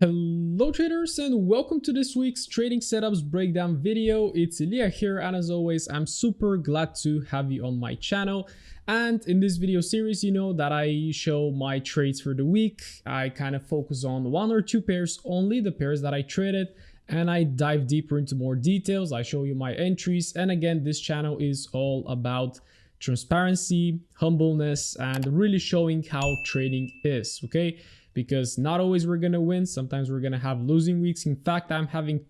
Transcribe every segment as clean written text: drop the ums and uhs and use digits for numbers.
Hello traders and welcome to this week's trading setups breakdown video. It's Iliya here, and as always I'm super glad to have you on my channel. And in this video series, you know that I show my trades for the week. I kind of focus on one or two pairs only, the pairs that I traded, and I dive deeper into more details. I show you my entries, and again, this channel is all about transparency, humbleness, and really showing how trading is, okay? Because not always we're gonna win, sometimes we're gonna have losing weeks. In fact, I'm coming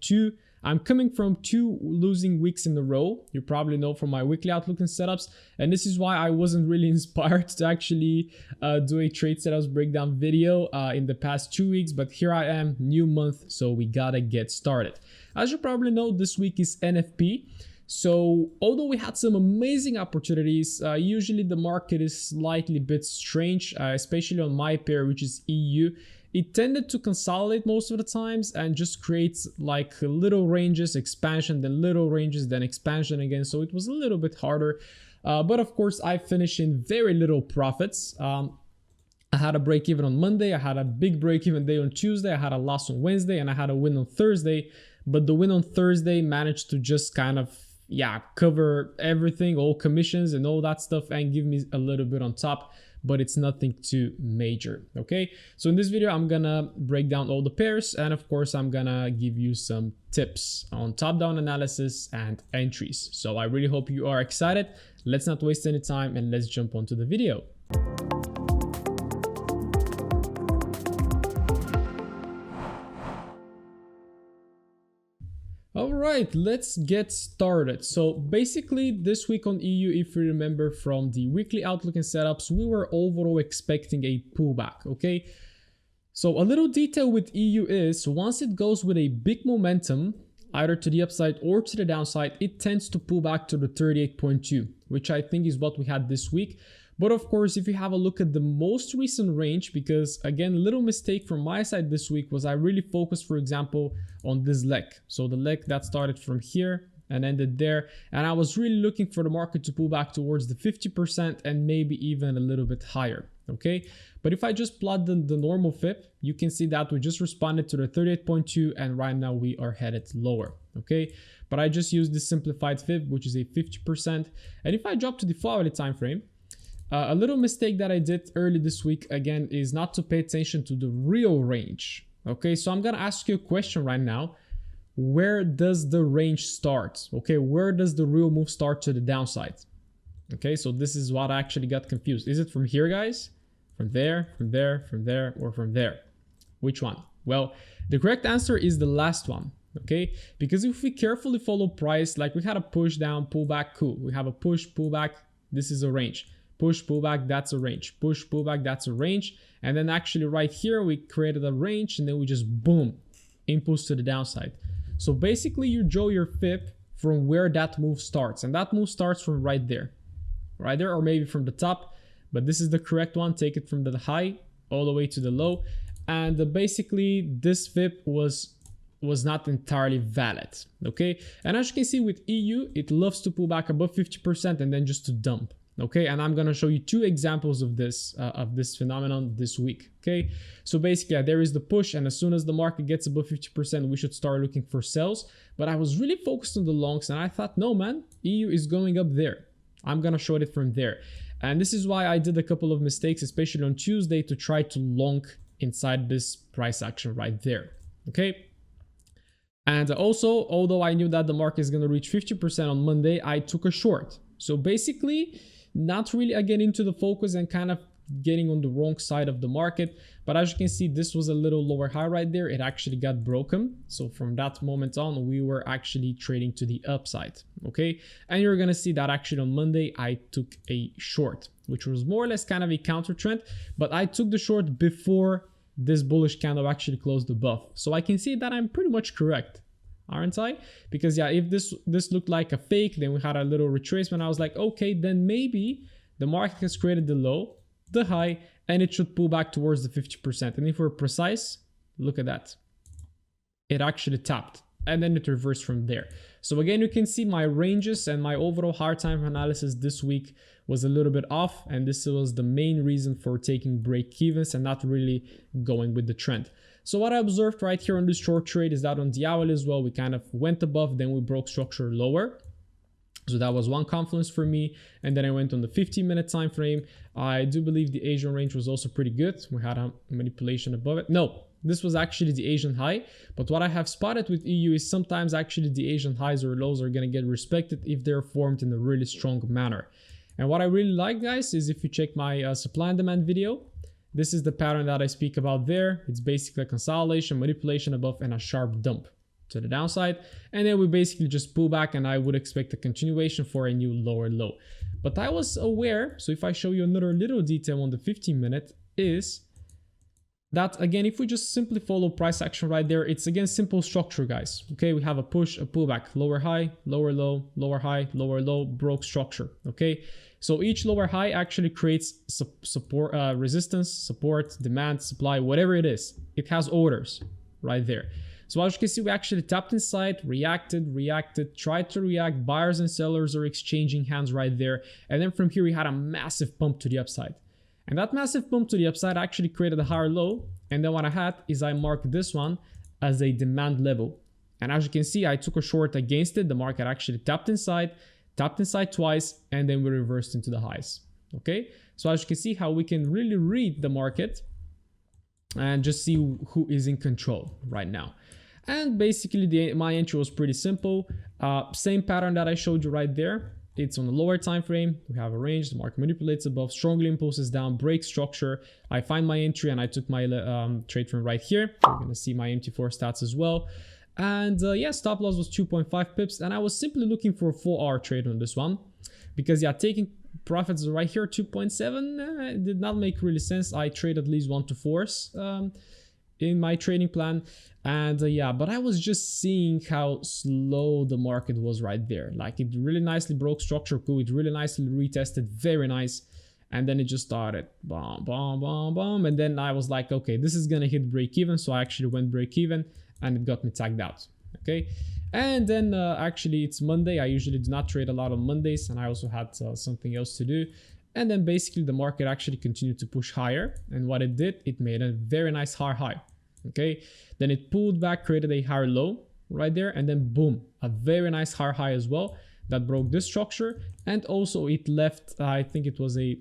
from two losing weeks in a row. You probably know from my weekly outlook and setups, and this is why I wasn't really inspired to actually do a trade setups breakdown video in the past 2 weeks, but here I am, new month, so we gotta get started. As you probably know, this week is NFP. So although we had some amazing opportunities, usually the market is slightly a bit strange, especially on my pair, which is EU. It tended to consolidate most of the times and just creates like little ranges, expansion, then little ranges, then expansion again. So it was a little bit harder. But of course, I finished in very little profits. I had a break even on Monday. I had a big break even day on Tuesday. I had a loss on Wednesday, and I had a win on Thursday. But the win on Thursday managed to just kind of cover everything, all commissions and all that stuff, and give me a little bit on top, but it's nothing too major. Okay, so in this video I'm gonna break down all the pairs, and of course I'm gonna give you some tips on top-down analysis and entries. So I really hope you are excited. Let's not waste any time and let's jump onto the video. Alright, let's get started. So basically this week on EU, if you remember from the weekly outlook and setups, we were overall expecting a pullback, okay? So a little detail with EU is once it goes with a big momentum, either to the upside or to the downside, it tends to pull back to the 38.2, which I think is what we had this week. But of course, if you have a look at the most recent range, because again, a little mistake from my side this week was I really focused, for example, on this leg. So the leg that started from here and ended there. And I was really looking for the market to pull back towards the 50% and maybe even a little bit higher. Okay. But if I just plot the normal FIP, you can see that we just responded to the 38.2 and right now we are headed lower. Okay. But I just used this simplified FIP, which is a 50%. And if I drop to the 4-hourly time frame, a little mistake that I did early this week, again, is not to pay attention to the real range. Okay, so I'm gonna ask you a question right now. Where does the range start? Okay, where does the real move start to the downside? Okay, so this is what I actually got confused. Is it from here, guys? From there, from there, from there, or from there? Which one? Well, the correct answer is the last one. Okay, because if we carefully follow price, like we had a push down, pullback, cool. We have a push, pullback, this is a range. Push, pullback, that's a range. Push, pullback, that's a range. And then actually right here, we created a range and then we just boom, impulse to the downside. So basically you draw your FIP from where that move starts. And that move starts from right there, or maybe from the top. But this is the correct one. Take it from the high all the way to the low. And basically this FIP was not entirely valid. Okay. And as you can see with EU, it loves to pull back above 50% and then just to dump. Okay, and I'm gonna show you two examples of this phenomenon this week. Okay, so basically there is the push, and as soon as the market gets above 50%, we should start looking for sells. But I was really focused on the longs, and I thought, no man, EU is going up there. I'm gonna show it from there, and this is why I did a couple of mistakes, especially on Tuesday, to try to long inside this price action right there. Okay. And also, although I knew that the market is gonna reach 50% on Monday, I took a short. So basically, not really again into the focus and kind of getting on the wrong side of the market. But as you can see, this was a little lower high right there. It actually got broken. So from that moment on, we were actually trading to the upside. Okay. And you're going to see that actually on Monday, I took a short, which was more or less kind of a counter trend, but I took the short before this bullish candle actually closed above. So I can see that I'm pretty much correct, aren't I? Because yeah, if this looked like a fake, then we had a little retracement. I was like, okay, then maybe the market has created the low, the high, and it should pull back towards the 50%. And if we're precise, look at that. It actually tapped and then it reversed from there. So again, you can see my ranges and my overall hard time analysis this week was a little bit off, and this was the main reason for taking break evens and not really going with the trend. So what I observed right here on this short trade is that on the hourly as well, we kind of went above, then we broke structure lower. So that was one confluence for me. And then I went on the 15-minute time frame. I do believe the Asian range was also pretty good. We had a manipulation above it. No, this was actually the Asian high. But what I have spotted with EU is sometimes actually the Asian highs or lows are going to get respected if they're formed in a really strong manner. And what I really like, guys, is if you check my supply and demand video, this is the pattern that I speak about there. It's basically a consolidation, manipulation above, and a sharp dump to the downside, and then we basically just pull back, and I would expect a continuation for a new lower low. But I was aware, so if I show you another little detail on the 15-minute, is that again, if we just simply follow price action right there, it's again simple structure, guys. Okay, we have a push, a pullback, lower high, lower low, lower high, lower low, broke structure. Okay, so each lower high actually creates support, resistance, support, demand, supply, whatever it is. It has orders right there. So as you can see, we actually tapped inside, reacted, tried to react. Buyers and sellers are exchanging hands right there. And then from here, we had a massive pump to the upside. And that massive pump to the upside actually created a higher low. And then what I had is I marked this one as a demand level. And as you can see, I took a short against it. The market actually tapped inside twice, and then we reversed into the highs. Okay, so as you can see how we can really read the market and just see who is in control right now. And basically my entry was pretty simple. Same pattern that I showed you right there. It's on the lower time frame. We have a range. The market manipulates above, strongly impulses down, break structure. I find my entry and I took my trade from right here. You're going to see my MT4 stats as well. And yeah, stop loss was 2.5 pips. And I was simply looking for a 4-hour trade on this one. Because yeah, taking profits right here, 2.7, did not make really sense. I trade at least 1 to 4s in my trading plan. And yeah, but I was just seeing how slow the market was right there. Like it really nicely broke structure, cool. It really nicely retested, very nice. And then it just started bomb, bomb, bomb, bomb. And then I was like, okay, this is gonna hit break even. So I actually went break even and it got me tagged out. Okay. And then actually it's Monday. I usually do not trade a lot on Mondays, and I also had something else to do. And then basically the market actually continued to push higher. And what it did, it made a very nice high. Okay, then it pulled back, created a higher low right there, and then boom, a very nice high as well that broke this structure. And also it left, I think it was a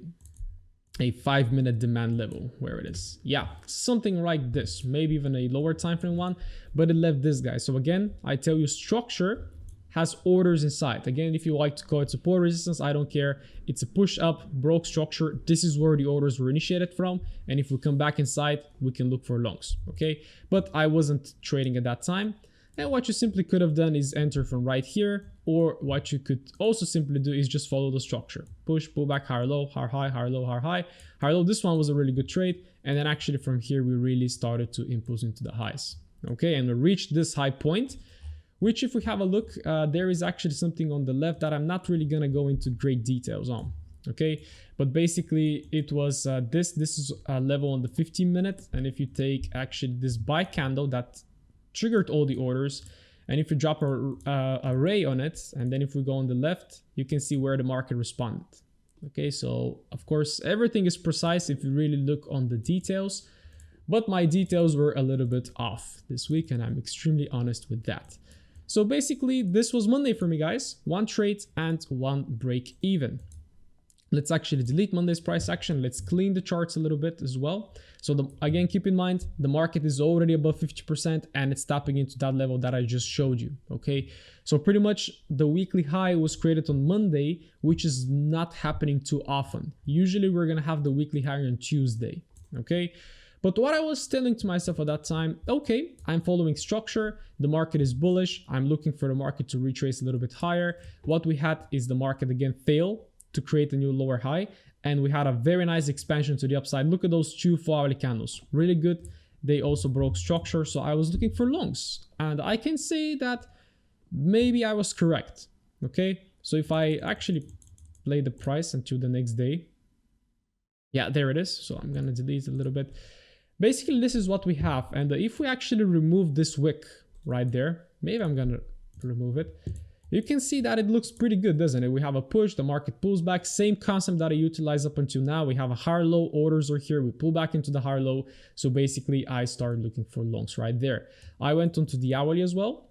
5-minute demand level where it is. Yeah, something like this, maybe even a lower time frame one, but it left this guy. So again, I tell you, structure has orders inside. Again, if you like to call it support resistance, I don't care. It's a push up, broke structure. This is where the orders were initiated from. And if we come back inside, we can look for longs. Okay, but I wasn't trading at that time. And what you simply could have done is enter from right here, or what you could also simply do is just follow the structure. Push, pull back, higher low, higher high, higher low, higher high, higher low. This one was a really good trade. And then actually from here, we really started to impulse into the highs. Okay, and we reached this high point, which if we have a look, there is actually something on the left that I'm not really gonna go into great details on. Okay, but basically it was this is a level on the 15-minute. And if you take actually this buy candle that triggered all the orders, and if you drop a ray on it, and then if we go on the left, you can see where the market responded. Okay, so of course everything is precise if you really look on the details, but my details were a little bit off this week, and I'm extremely honest with that. So basically this was Monday for me, guys. 1 trade and 1 break even. Let's actually delete Monday's price action. Let's clean the charts a little bit as well. So again, keep in mind, the market is already above 50% and it's tapping into that level that I just showed you. Okay, so pretty much the weekly high was created on Monday, which is not happening too often. Usually we're gonna have the weekly high on Tuesday. Okay, but what I was telling to myself at that time, okay, I'm following structure. The market is bullish. I'm looking for the market to retrace a little bit higher. What we had is the market again fail to create a new lower high, and we had a very nice expansion to the upside. Look at those 2 4-hourly candles, really good. They also broke structure, so I was looking for longs, and I can say that maybe I was correct. Okay, so if I actually play the price until the next day, yeah, there it is. So I'm gonna delete a little bit. Basically this is what we have, and if we actually remove this wick right there, maybe I'm gonna remove it. you can see that it looks pretty good, doesn't it? We have a push, the market pulls back, same concept that I utilized up until now. We have a higher low, orders are here, we pull back into the higher low. So basically I started looking for longs right there. I went onto the hourly as well.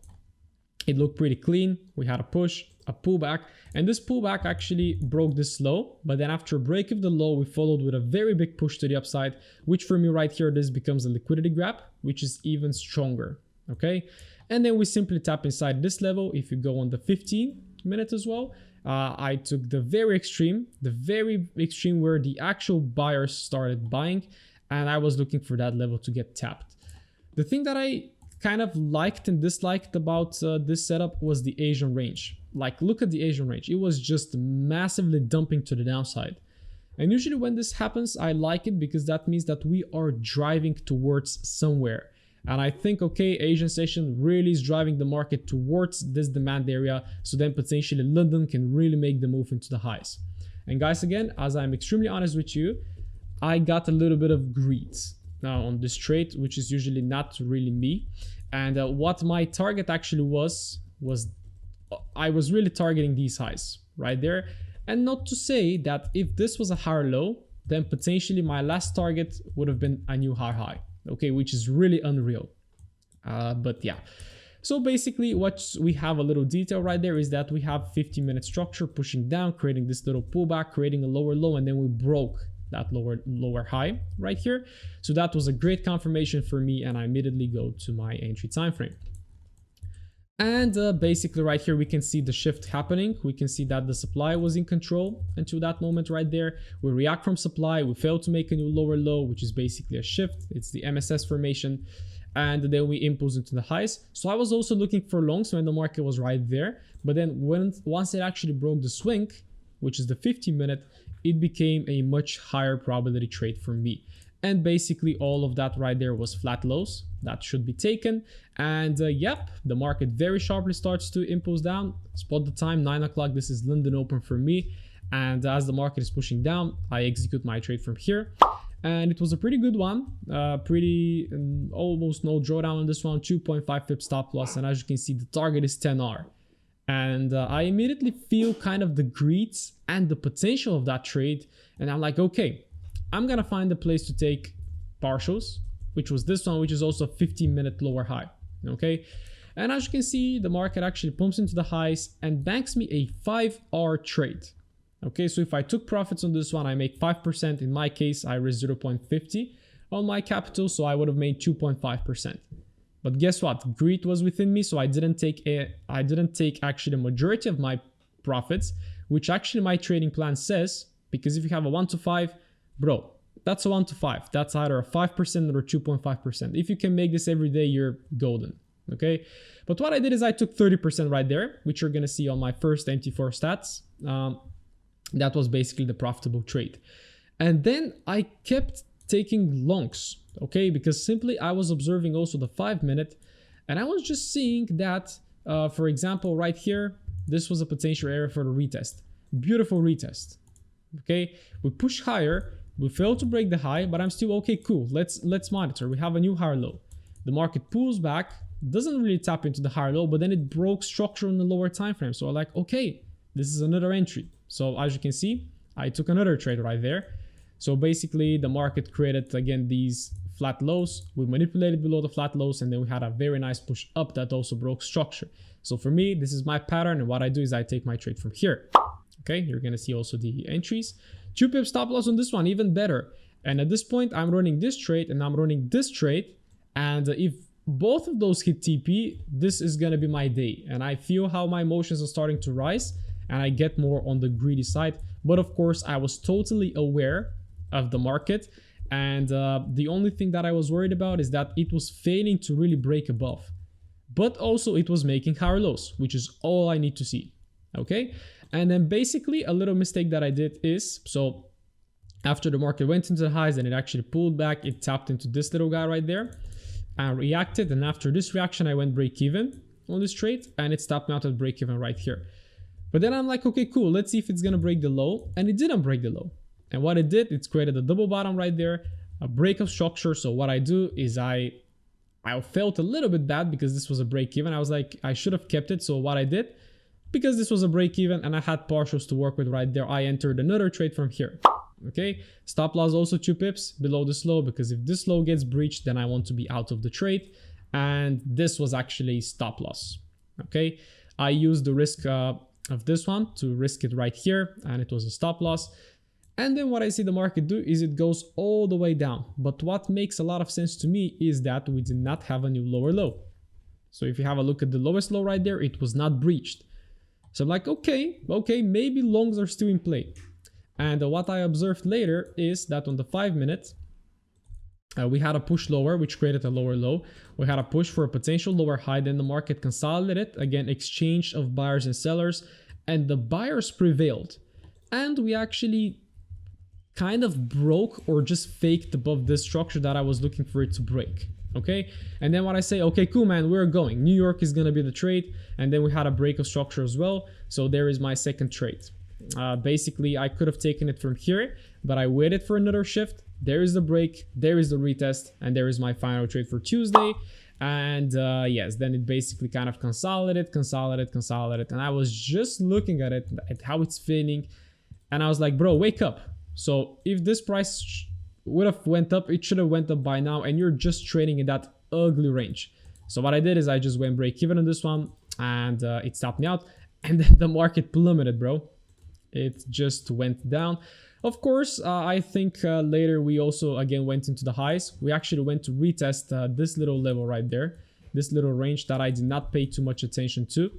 It looked pretty clean. We had a push, a pullback, and this pullback actually broke this low. But then after a break of the low, we followed with a very big push to the upside, which for me right here, this becomes a liquidity grab, which is even stronger. Okay. And then we simply tap inside this level. If you go on the 15-minute as well, I took the very extreme where the actual buyers started buying, and I was looking for that level to get tapped. The thing that I kind of liked and disliked about this setup was the Asian range. Like, look at the Asian range. It was just massively dumping to the downside. And usually when this happens, I like it because that means that we are driving towards somewhere. And I think, okay, Asian session really is driving the market towards this demand area. So then potentially London can really make the move into the highs. And guys, again, as I'm extremely honest with you, I got a little bit of greed now on this trade, which is usually not really me. And what my target actually was I was really targeting these highs right there. And not to say that if this was a higher low, then potentially my last target would have been a new high. Okay, which is really unreal. But yeah, so basically what we have a little detail right there is that we have 15-minute structure pushing down, creating this little pullback, creating a lower low, and then we broke that lower high right here. So that was a great confirmation for me, and I immediately go to my entry time frame. And basically right here, we can see the shift happening. We can see that the supply was in control until that moment right there. We react from supply. We failed to make a new lower low, which is basically a shift. It's the MSS formation. And then we impulse into the highs. So I was also looking for longs when the market was right there. But then once it actually broke the swing, which is the 15-minute, it became a much higher probability trade for me. And basically all of that right there was flat lows that should be taken. And yep, the market very sharply starts to impulse down. Spot the time, 9 o'clock. This is London open for me. And as the market is pushing down, I execute my trade from here. And it was a pretty good one. Almost no drawdown on this one, 2.5 pip stop loss. And as you can see, the target is 10R. And I immediately feel kind of the greed and the potential of that trade. And I'm like, okay, I'm gonna find a place to take partials, which was this one, which is also a 15-minute lower high. Okay, and as you can see, the market actually pumps into the highs and banks me a 5R trade. Okay, so if I took profits on this one, I make 5%. In my case, I risk 0.50 on my capital, so I would have made 2.5%. But guess what? Greed was within me, so I didn't take actually the majority of my profits, which actually my trading plan says, because if you have a 1 to 5, bro, that's a 1 to 5. That's either a 5% or 2.5%. If you can make this every day, you're golden. Okay. But what I did is I took 30% right there, which you're going to see on my first MT4 stats. That was basically the profitable trade. And then I kept taking longs. Okay. Because simply I was observing also the 5-minute, and I was just seeing that, for example, right here, this was a potential area for the retest. Beautiful retest. Okay. We push higher. We failed to break the high, but I'm still okay, cool. Let's monitor. We have a new higher low. The market pulls back, doesn't really tap into the higher low, but then it broke structure in the lower time frame. So I'm like, okay, this is another entry. So as you can see, I took another trade right there. So basically the market created again these flat lows. We manipulated below the flat lows, and then we had a very nice push up that also broke structure. So for me, this is my pattern, and what I do is I take my trade from here. Okay, you're gonna see also the entries. 2 pip stop loss on this one, even better. And at this point, I'm running this trade and I'm running this trade. And if both of those hit TP, this is gonna be my day. And I feel how my emotions are starting to rise, and I get more on the greedy side. But of course, I was totally aware of the market. And the only thing that I was worried about is that it was failing to really break above. But also it was making higher lows, which is all I need to see. Okay. And then basically a little mistake that I did is, so after the market went into the highs and it actually pulled back, it tapped into this little guy right there and reacted. And after this reaction, I went break even on this trade, and it stopped me out at break even right here. But then I'm like, okay, cool. Let's see if it's going to break the low. And it didn't break the low. And what it did, it's created a double bottom right there, a break of structure. So what I do is I felt a little bit bad because this was a break even. I was like, I should have kept it. So what I did, because this was a break even and I had partials to work with right there, I entered another trade from here. Okay, stop loss also 2 pips below this low, because if this low gets breached, then I want to be out of the trade. And this was actually stop loss. Okay, I used the risk of this one to risk it right here, and it was a stop loss. And then what I see the market do is it goes all the way down. But what makes a lot of sense to me is that we did not have a new lower low. So if you have a look at the lowest low right there, it was not breached. So I'm like, okay, maybe longs are still in play. And what I observed later is that on the 5 minute, we had a push lower, which created a lower low. We had a push for a potential lower high. Then the market consolidated. Again, exchange of buyers and sellers. And the buyers prevailed. And we actually kind of broke or just faked above this structure that I was looking for it to break. Okay, and then what I say, okay, cool, man, we're going. New York is going to be the trade. And then we had a break of structure as well. So there is my second trade. Basically, I could have taken it from here, but I waited for another shift. There is the break, there is the retest, and there is my final trade for Tuesday. And yes, then it basically kind of consolidated. And I was just looking at it, at how it's fitting. And I was like, bro, wake up. So if this price would have went up, it should have went up by now, and you're just trading in that ugly range. So what I did is I just went break even on this one, and it stopped me out. And then the market plummeted, bro. It just went down. Of course, I think later we also again went into the highs. We actually went to retest this little level right there, this little range that I did not pay too much attention to.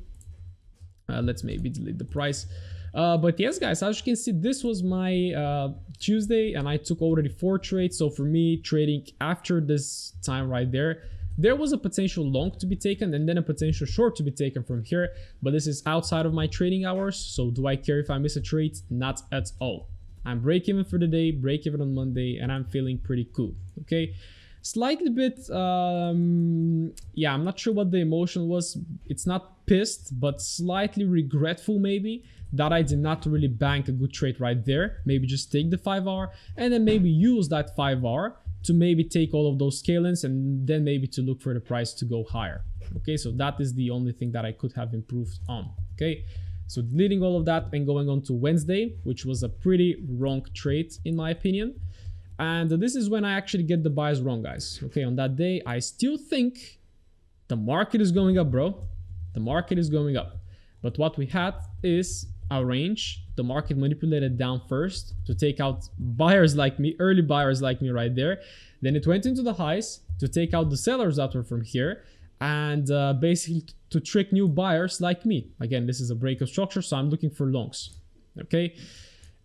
Let's maybe delete the price. But yes, guys, as you can see, this was my Tuesday, and I took already 4 trades. So for me, trading after this time right there, there was a potential long to be taken and then a potential short to be taken from here. But this is outside of my trading hours. So do I care if I miss a trade? Not at all. I'm break even for the day, break even on Monday, and I'm feeling pretty cool. Okay. Slightly bit, yeah, I'm not sure what the emotion was. It's not pissed, but slightly regretful maybe that I did not really bank a good trade right there. Maybe just take the 5R and then maybe use that 5R to maybe take all of those scale-ins and then maybe to look for the price to go higher. Okay, so that is the only thing that I could have improved on. Okay, so deleting all of that and going on to Wednesday, which was a pretty wrong trade in my opinion. And this is when I actually get the buys wrong, guys. Okay, on that day, I still think the market is going up, bro. The market is going up. But what we had is a range. The market manipulated down first to take out buyers like me, early buyers like me right there. Then it went into the highs to take out the sellers that were from here. And basically to trick new buyers like me. Again, this is a break of structure, so I'm looking for longs. Okay.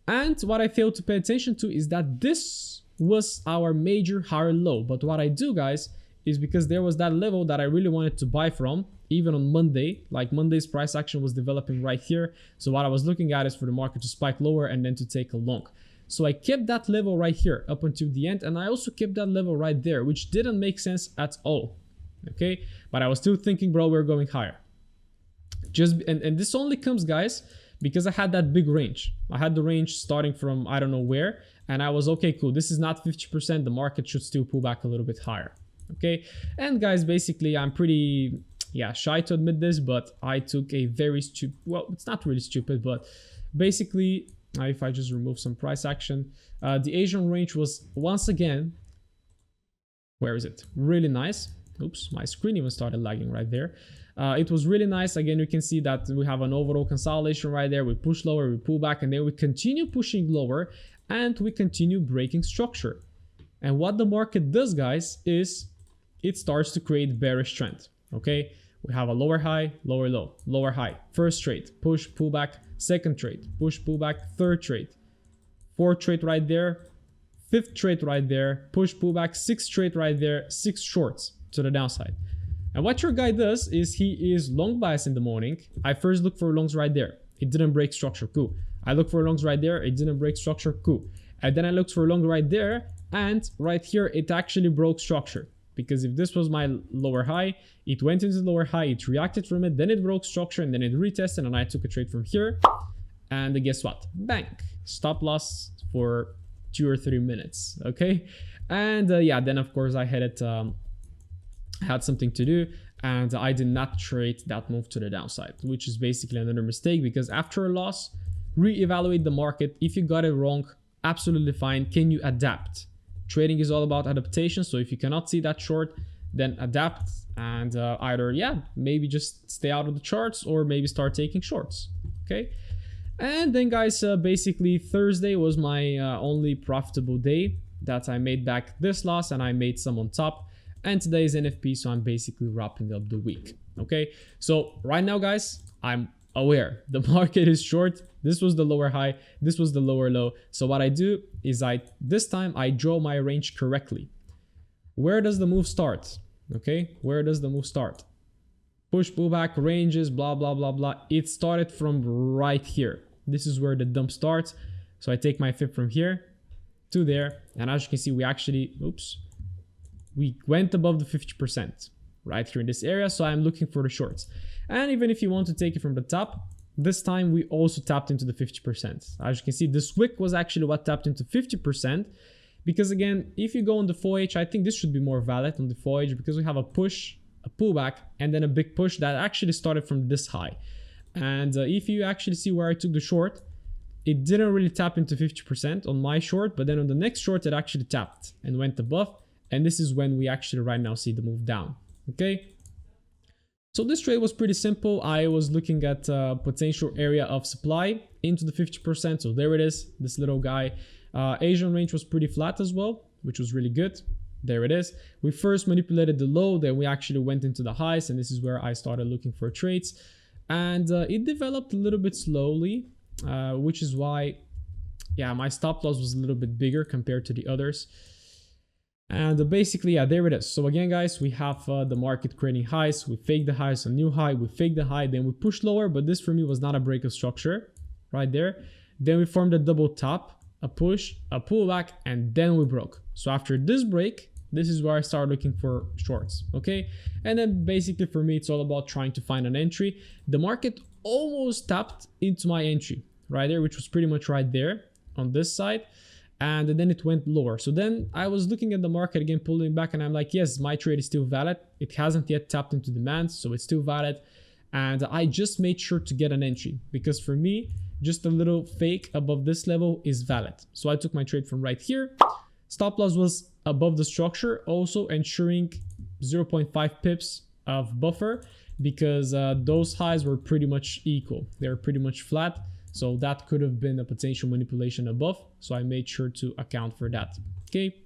And what I failed to pay attention to is that this was our major higher low. But what I do, guys, is because there was that level that I really wanted to buy from, even on Monday, like Monday's price action was developing right here. So what I was looking at is for the market to spike lower and then to take a long. So I kept that level right here up until the end. And I also kept that level right there, which didn't make sense at all. Okay. But I was still thinking, bro, we're going higher. And this only comes, guys, because I had that big range. I had the range starting from I don't know where, and I was okay, cool. This is not 50%. The market should still pull back a little bit higher. Okay. And guys, basically, I'm pretty, shy to admit this, but I took a very stupid, well, it's not really stupid, but basically, if I just remove some price action, the Asian range was once again, where is it? Really nice. Oops, my screen even started lagging right there. It was really nice. Again, you can see that we have an overall consolidation right there. We push lower, we pull back, and then we continue pushing lower and we continue breaking structure. And what the market does, guys, is it starts to create bearish trend. Okay, we have a lower high, lower low, lower high. First trade, push, pull back. Second trade, push, pull back. Third trade, fourth trade right there. Fifth trade right there, push, pull back. Sixth trade right there, 6 shorts to the downside. And what your guy does is he is long bias in the morning. I first look for longs right there. It didn't break structure, cool. I look for longs right there. It didn't break structure, cool. And then I looked for a long right there, and right here it actually broke structure. Because if this was my lower high, it went into the lower high, it reacted from it, then it broke structure, and then it retested, and I took a trade from here. And guess what? Bang! Stop loss for 2 or 3 minutes, okay? And then of course I had something to do, and I did not trade that move to the downside, which is basically another mistake, because after a loss, reevaluate the market. If you got it wrong, absolutely fine. Can you adapt? Trading is all about adaptation. So if you cannot see that short, then adapt and either, maybe just stay out of the charts or maybe start taking shorts. Okay. And then guys, basically Thursday was my only profitable day that I made back this loss, and I made some on top. And today is NFP, so I'm basically wrapping up the week. Okay, so right now guys, I'm aware the market is short. This was the lower high, this was the lower low. So what I do is this time I draw my range correctly. Where does the move start? Okay, where does the move start? Push, pullback, ranges, blah blah blah blah. It started from right here. This is where the dump starts. So I take my fib from here to there, and as you can see, we actually we went above the 50% right here in this area. So I'm looking for the shorts. And even if you want to take it from the top, this time we also tapped into the 50%. As you can see, this wick was actually what tapped into 50%. Because again, if you go on the 4H, I think this should be more valid on the 4H, because we have a push, a pullback, and then a big push that actually started from this high. And if you actually see where I took the short, it didn't really tap into 50% on my short, but then on the next short, it actually tapped and went above. And this is when we actually right now see the move down. Okay. So this trade was pretty simple. I was looking at potential area of supply into the 50%. So there it is, this little guy. Asian range was pretty flat as well, which was really good. There it is. We first manipulated the low, then we actually went into the highs, and this is where I started looking for trades. And it developed a little bit slowly, which is why, my stop loss was a little bit bigger compared to the others. And basically, there it is. So again, guys, we have the market creating highs. We fake the highs, a new high, we fake the high, then we push lower, but this for me was not a break of structure right there. Then we formed a double top, a push, a pullback, and then we broke. So after this break, this is where I start looking for shorts. Okay. And then basically for me, it's all about trying to find an entry. The market almost tapped into my entry right there, which was pretty much right there on this side. And then it went lower. So then I was looking at the market again, pulling back, and I'm like, yes, my trade is still valid. It hasn't yet tapped into demand, so it's still valid. And I just made sure to get an entry, because for me, just a little fake above this level is valid. So I took my trade from right here. Stop loss was above the structure, also ensuring 0.5 pips of buffer, because those highs were pretty much equal. They're pretty much flat. So that could have been a potential manipulation above. So I made sure to account for that. Okay.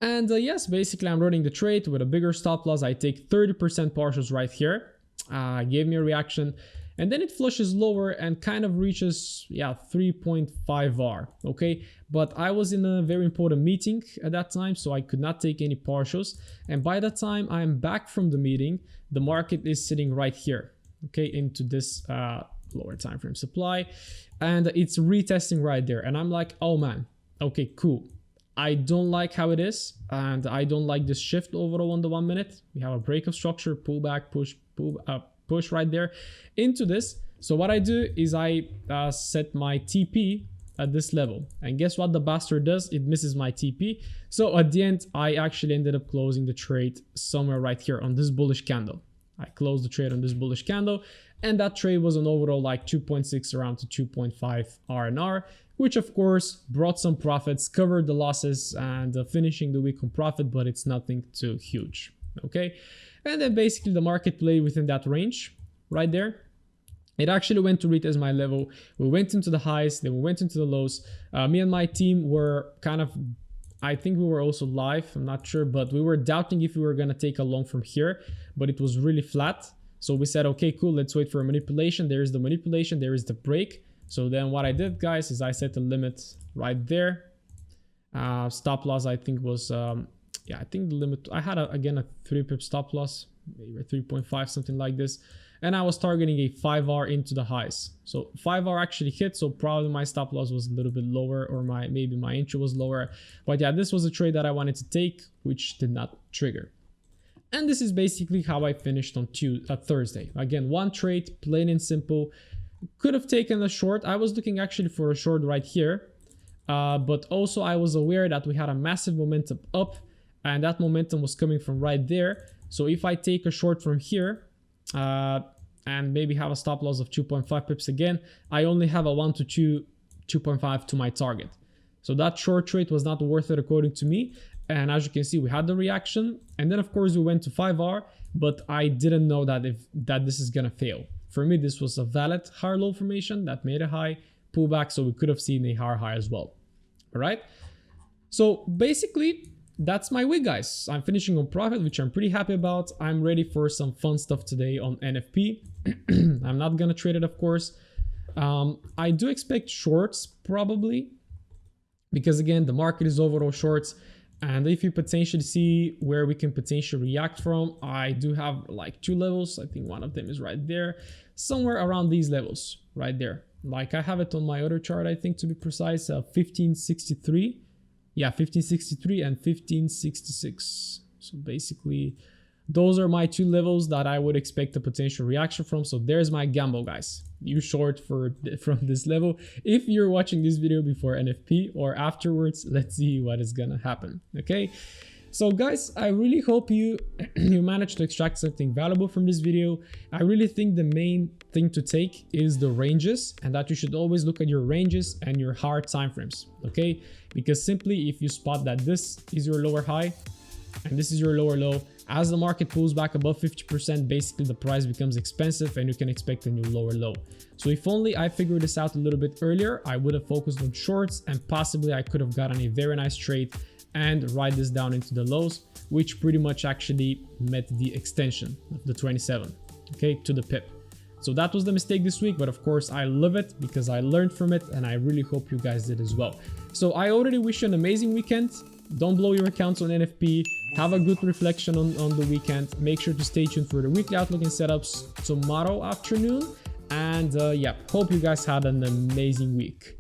And yes, basically I'm running the trade with a bigger stop loss. I take 30% partials right here. Gave me a reaction, and then it flushes lower and kind of reaches 3.5 R. Okay. But I was in a very important meeting at that time, so I could not take any partials. And by that time I'm back from the meeting, the market is sitting right here. Okay. Into this, lower time frame supply, and it's retesting right there, and I'm like, oh man, okay, cool. I don't like how it is, and I don't like this shift overall on the 1 minute. We have a break of structure, pullback, push, push right there into this. So what I do is I set my TP at this level, and guess what the bastard does? It misses my TP. So at the end, I actually ended up closing the trade somewhere right here on this bullish candle. I closed the trade on this bullish candle, and that trade was an overall like 2.6 around to 2.5 R&R, which of course brought some profits, covered the losses, and finishing the week on profit, but it's nothing too huge. Okay. And then basically the market played within that range right there. It actually went to retest my level. We went into the highs, then we went into the lows. Me and my team were kind of, I think we were also live, I'm not sure, but we were doubting if we were going to take a long from here, but it was really flat. So we said, okay, cool, let's wait for a manipulation. There is the manipulation, there is the break. So then what I did, guys, is I set the limit right there. Stop loss, I think was, I think the limit, I had again a 3 pip stop loss, maybe 3.5, something like this. And I was targeting a 5R into the highs. So 5R actually hit, so probably my stop loss was a little bit lower, or maybe my entry was lower. But yeah, this was a trade that I wanted to take, which did not trigger. And this is basically how I finished on Thursday. Again, one trade, plain and simple. Could have taken a short. I was looking actually for a short right here. But also I was aware that we had a massive momentum up, and that momentum was coming from right there. So if I take a short from here and maybe have a stop loss of 2.5 pips again, I only have a 1 to 2.5 to my target. So that short trade was not worth it according to me. And as you can see, we had the reaction, and then of course we went to 5R, but I didn't know that this is gonna fail. For me, this was a valid higher low formation that made a high pullback, so we could have seen a higher high as well. All right. So basically, that's my week, guys. I'm finishing on profit, which I'm pretty happy about. I'm ready for some fun stuff today on NFP. I'm not gonna trade it, of course. I do expect shorts probably, because again, the market is overall shorts. And if you potentially see where we can potentially react from, I do have like 2 levels. I think one of them is right there, somewhere around these levels right there. Like I have it on my other chart, I think, to be precise, 1563. Yeah, 1563 and 1566. So basically, those are my 2 levels that I would expect a potential reaction from. So there's my gamble, guys. You short from this level. If you're watching this video before NFP or afterwards, let's see what is gonna happen. Okay. So guys, I really hope you managed to extract something valuable from this video. I really think the main thing to take is the ranges, and that you should always look at your ranges and your hard time frames. Okay, because simply if you spot that this is your lower high and this is your lower low, as the market pulls back above 50%, basically the price becomes expensive and you can expect a new lower low. So if only I figured this out a little bit earlier, I would have focused on shorts and possibly I could have gotten a very nice trade and write this down into the lows, which pretty much actually met the extension of the 27, okay, to the pip. So that was the mistake this week, but of course I love it because I learned from it, and I really hope you guys did as well. So I already wish you an amazing weekend. Don't blow your accounts on NFP. Have a good reflection on the weekend. Make sure to stay tuned for the weekly outlook and setups tomorrow afternoon. And yeah, hope you guys had an amazing week.